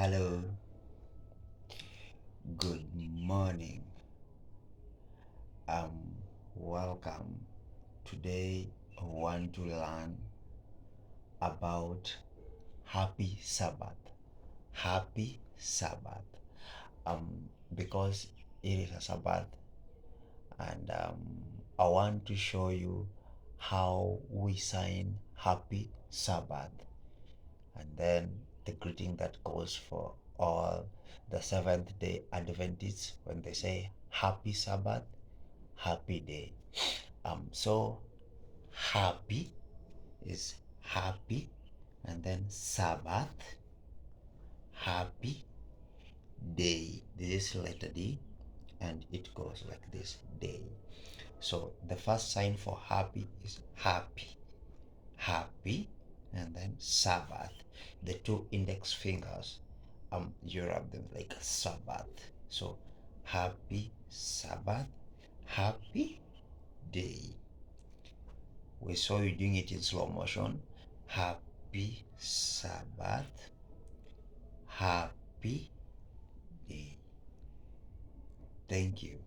Hello, good morning. Welcome. Today I want to learn about Happy Sabbath. Happy Sabbath. Because it is a Sabbath, and I want to show you how we sign Happy Sabbath, and then the greeting that goes for all the Seventh Day Adventists when they say Happy Sabbath, Happy Day. So happy is happy, and then Sabbath, happy day. This is letter D, and it goes like this: day. So the first sign for happy is happy, happy, and then Sabbath. The two index fingers, you rub them like Sabbath. So happy Sabbath, happy day. We saw you doing it in slow motion. Happy Sabbath, happy day. Thank you.